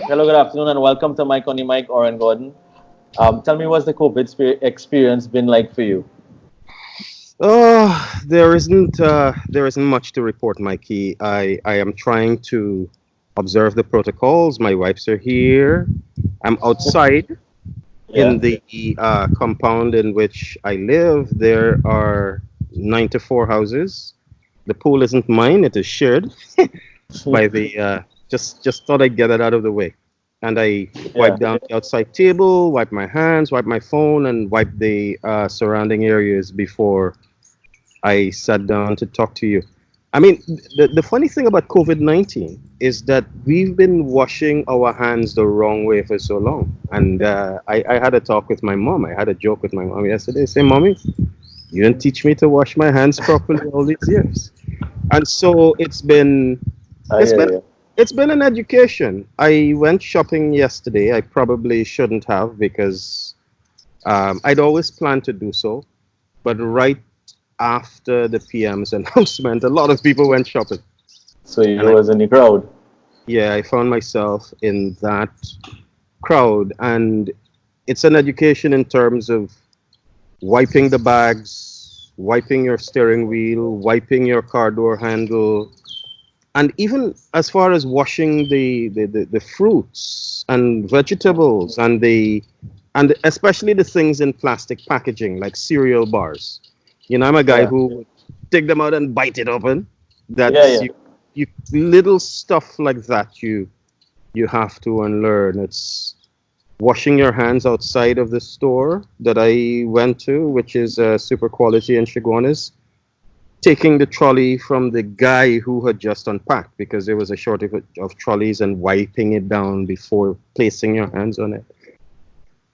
Hello, good afternoon, and welcome to Mike on the Mic, Orin Gordon. Tell me, what's the COVID experience been like for you? There isn't much to report, Mikey. I am trying to observe the protocols. My wipes are here. I'm outside in Yeah. the compound in which I live. There are 94 houses. The pool isn't mine; it is shared by the. Just thought I'd get it out of the way, and I Yeah. wipe down the outside table, wipe my hands, wipe my phone, and wipe the surrounding areas before I sat down to talk to you. I mean, the funny thing about COVID 19 is that we've been washing our hands the wrong way for so long. And I had a talk with my mom. I had a joke with my mom yesterday. Say, Mommy, you didn't teach me to wash my hands properly all these years. And so I it's hear been you. it's been an education. I went shopping yesterday. I probably shouldn't have because I'd always planned to do so. But right after the PM's announcement, a lot of people went shopping. So you And was in the crowd. yeah, I found myself in that crowd. And it's an education in terms of wiping the bags, wiping your steering wheel, wiping your car door handle, and even as far as washing the fruits and vegetables and especially the things in plastic packaging like cereal bars. I'm a guy Yeah. who would take them out and bite it open. Yeah, That's yeah. you little stuff like that you have to unlearn. It's washing your hands outside of the store that I went to, which is Super Quality in Chaguanas, taking the trolley from the guy who had just unpacked because there was a shortage of trolleys and wiping it down before placing your hands on it.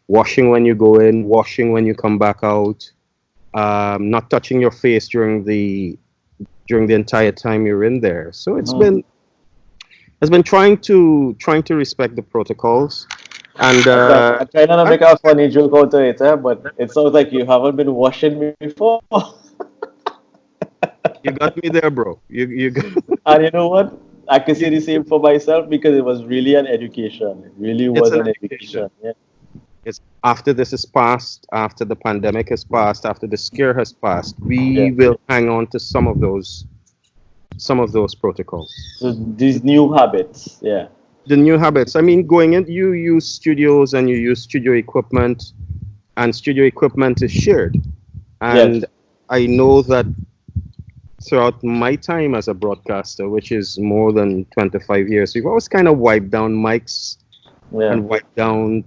Washing when you go in, washing when you come back out, not touching your face during the entire time you're in there. So Hmm. it's been trying to respect the protocols, and I try not to make a funny joke out of it, but it sounds like you haven't been washing before. you got me there, bro. You got, And you know what? I can say you, the same for myself because it was really an education. It really it's was an an education. education. Yeah. It's after this is passed, after the pandemic has passed, after the scare has passed, Yeah. we will hang on to some of those protocols. So these new habits. Yeah. The new habits. I mean, going in, you use studios and you use studio equipment, and studio equipment is shared. Yes. And I know that throughout my time as a broadcaster, which is more than 25 years, we've always kind of wiped down mics Yeah. and wiped down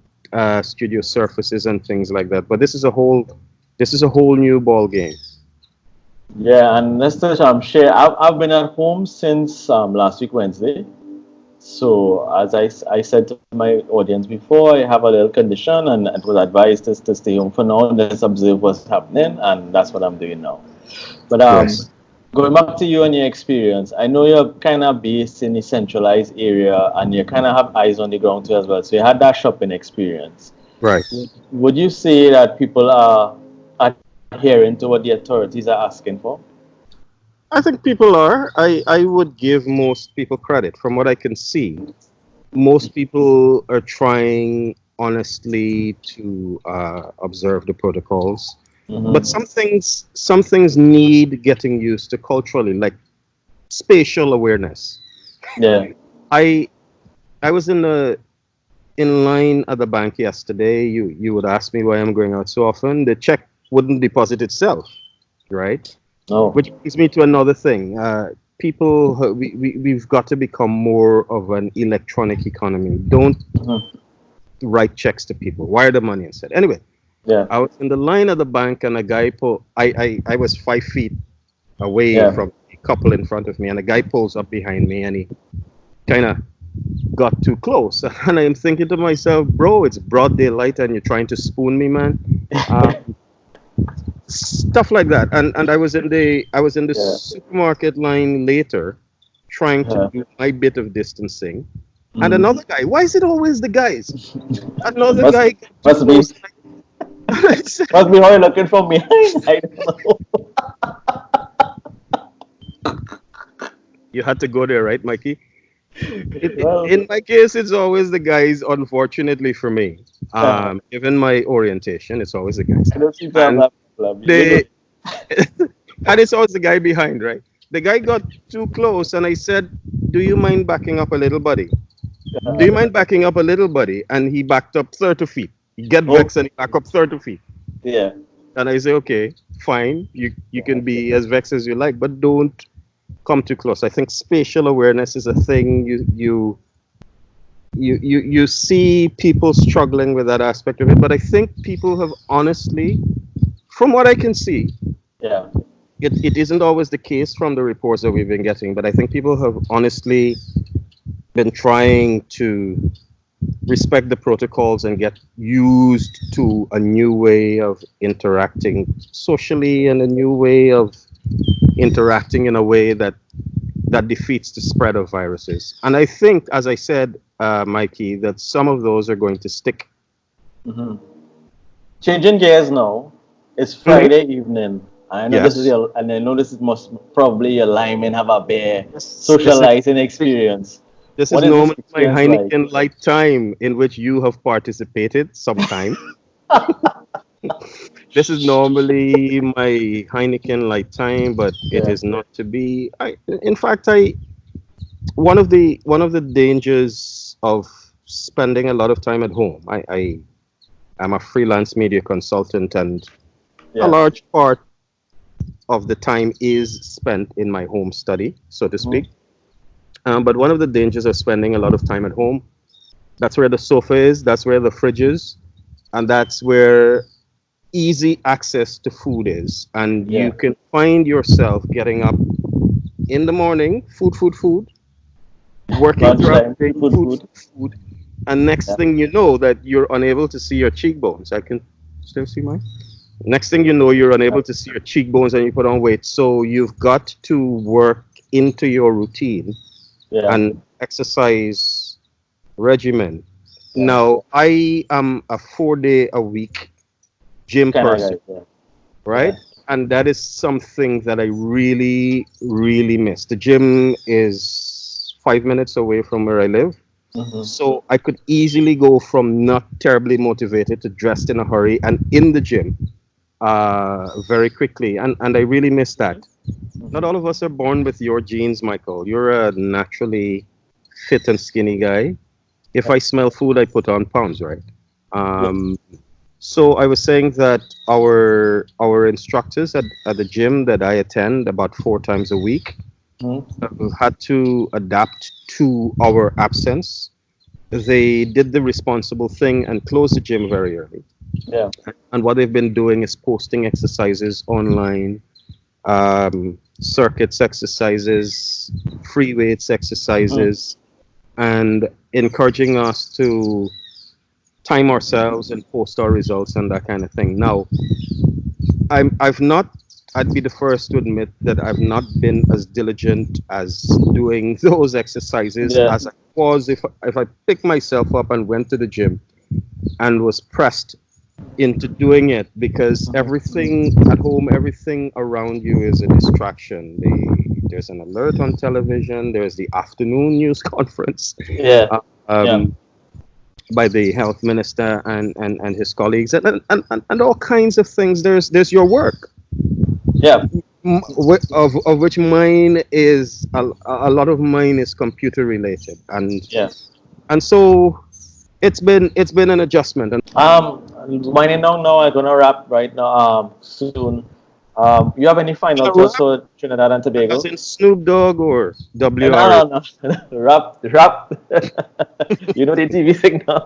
studio surfaces and things like that. But this is a whole new ball game. Yeah, and let's touch share. I've been at home since last week Wednesday. So as I said to my audience before, I have a little condition, and it was advised to stay home for now and just observe what's happening, and that's what I'm doing now. But Yes. going back to you and your experience, I know you're kind of based in a centralized area, and you kind of have eyes on the ground too as well. So you had that shopping experience. Right. Would you say that people are adhering to what the authorities are asking for? I think people are. I would give most people credit. From what I can see, most people are trying honestly to observe the protocols. But Mm-hmm. some things need getting used to culturally, like spatial awareness. Yeah. I I was in line at the bank yesterday. You would ask me why I'm going out so often. The check wouldn't deposit itself, right? No. Which brings me to another thing. We've got to become more of an electronic economy. Don't Mhm. write checks to people. Wire the money instead. Anyway, Yeah. I was in the line at the bank and a guy I was 5 feet away Yeah. from a couple in front of me, and a guy pulls up behind me and he kind of got too close. And I'm thinking to myself, bro, it's broad daylight and you're trying to spoon me, man. Uh, Stuff like that. And I was in the Yeah. supermarket line later trying to Yeah. do my bit of distancing. And Mhm. another guy, why is it always the guys? Another Must guy got too must be close. I said, must be how you're looking from behind. I don't know. you had to go there, right, Mikey? Well, In my case, it's always the guys. Unfortunately for me, uh, given my orientation, it's always the guys, I don't seem to have and that problem. You know, they and it's always the guy behind, right? The guy got too close, and I said, "Do you mind backing up a little, buddy? Do you mind backing up a little, buddy?" And he backed up 30 feet. He get oh, vexed and he back up 30 feet. yeah. And I say, "Okay, fine. You can be as vexed as you like, but don't come too close." I think spatial awareness is a thing you see people struggling with that aspect of it, but I think people have honestly, from what I can see, Yeah. it isn't always the case from the reports that we've been getting, but I think people have honestly been trying to respect the protocols and get used to a new way of interacting socially and a new way of interacting in a way that defeats the spread of viruses. And I think, as I said, Mikey, that some of those are going to stick. Hmm. Changing gears now. It's Mhm. Friday evening. I know this is Yes. your, and I know this is most probably your Lyman have a bear This socializing experience. this is What is this normally my experience like? Heineken light time in which you have participated sometime. This is normally my Heineken light time, but it Yeah. is not to be. In fact, one of the dangers of spending a lot of time at home. I am a freelance media consultant, and a Yeah. large part of the time is spent in my home study, so to Mhm. speak. But one of the dangers of spending a lot of time at home, that's where the sofa is, that's where the fridge is, and that's where easy access to food is. And you Yeah. can find yourself getting up in the morning, food, working throughout Lunchtime. the day, Food. Food. food. And next Yeah. thing you know, that you're unable to see your cheekbones. I can still see mine. Next thing you know, you're Yeah. unable to see your cheekbones and you put on weight. So you've got to work into your routine Yeah. and exercise regimen. Yeah. Now, I am a 4 day a week gym Kind of person, guys. Yeah. right? Yeah. And that is something that I really, really miss. The gym is 5 minutes away from where I live. Hmm. So I could easily go from not terribly motivated to dressed in a hurry and in the gym very quickly. And I really miss that. Not all of us are born with your genes, Michael. You're a naturally fit and skinny guy. If I smell food, I put on pounds, right? Yeah. Um, so I was saying that our instructors at the gym that I attend about 4 times a week Mhm. had to adapt to our absence. They did the responsible thing and closed the gym very early. Yeah. And what they've been doing is posting exercises online, circuits exercises, free weights Mm. exercises, and encouraging us to time ourselves and post our results and that kind of thing. Now, I've not. I'd be the first to admit that I've not been as diligent as doing those exercises Yeah. as I was if I picked myself up and went to the gym and was pressed into doing it, because Mhm. everything at home, everything around you is a distraction. There's an alert on television. There's the afternoon news conference Yeah. uh, Yeah. um, by the health minister and his colleagues, and all kinds of things. There's your work, Yeah. of which mine is a lot of mine is computer related, Yeah. and so it's been an adjustment. And Winding down now. I'm gonna wrap right now. Soon. You have any final thoughts rap, for Trinidad and as Tobago? in Snoop Dogg or WRA. No, no, no. Wrap, wrap. You know the TV signal.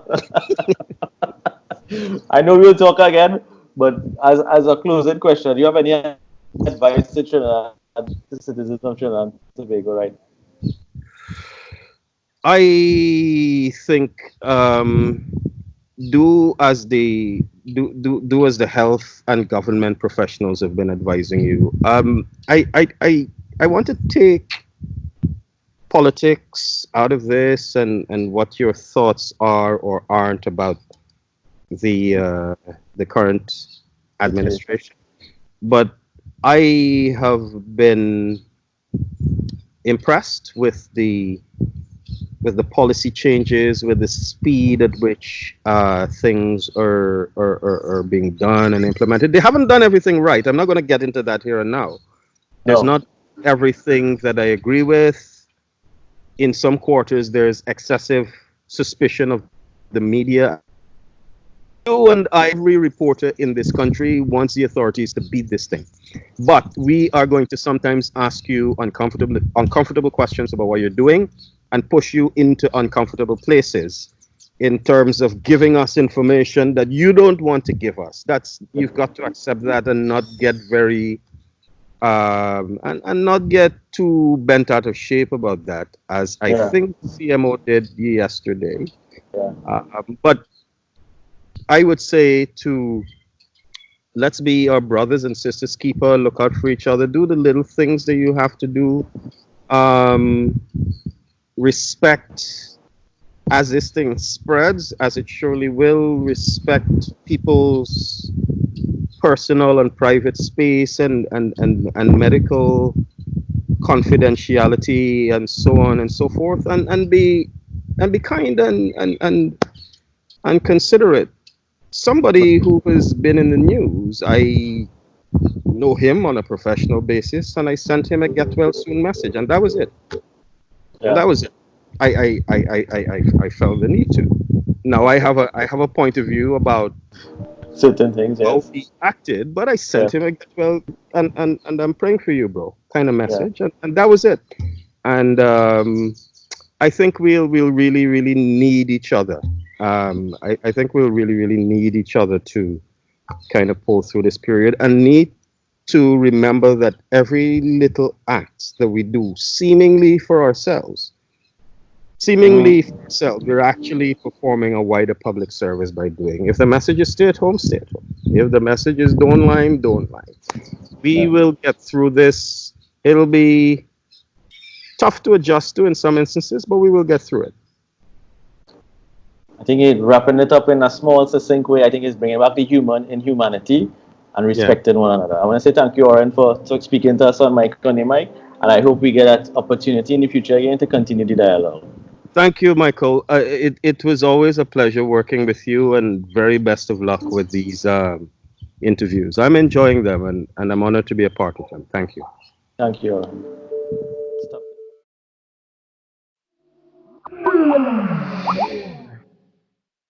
I know we'll talk again, but as a closing question, do you have any advice to Trinidad, to citizens of Trinidad and Tobago, right? I think do as the do as the health and government professionals have been advising you. I want to take politics out of this and what your thoughts are or aren't about the uh, the current Situation. administration. But I have been impressed with the with the policy changes, with the speed at which things are being done and implemented. They haven't done everything right. I'm not going to get into that here and now. There's No. not everything that I agree with. In some quarters, there's excessive suspicion of the media. You and every reporter in this country wants the authorities to beat this thing. But we are going to sometimes ask you uncomfortable questions about what you're doing and push you into uncomfortable places in terms of giving us information that you don't want to give us. You've got to accept that and not get very and not get too bent out of shape about that, as I think CMO did yesterday. But I would say let's be our brothers and sisters keeper, look out for each other, do the little things that you have to do. Respect, as this thing spreads, as it surely will, respect people's personal and private space and medical confidentiality and so on and so forth, and be kind and considerate. Somebody who has been in the news, I know him on a professional basis, and I sent him a get well soon message, and that was it. And that was it. I felt the need to. Now I have a point of view about certain things, how he acted, but I sent him a get well and I'm praying for you, bro, kind of message, and that was it. And I think we'll really need each other. I think we'll really need each other to kind of pull through this period, and need to remember that every little act that we do, seemingly for ourselves, we're actually performing a wider public service by doing. If the message is stay at home, stay at home. If the message is don't lie, don't lie. We will get through this. It'll be tough to adjust to in some instances, but we will get through it. I think wrapping it up in a small, succinct way, I think is bringing back the humanity and respecting one another. I want to say thank you, Orin, for speaking to us on Mike on the Mic, and I hope we get that opportunity in the future again to continue the dialogue. Thank you, Michael. It was always a pleasure working with you, and very best of luck with these interviews. I'm enjoying them, and I'm honored to be a part of them. Thank you. Thank you, Orin. Stop.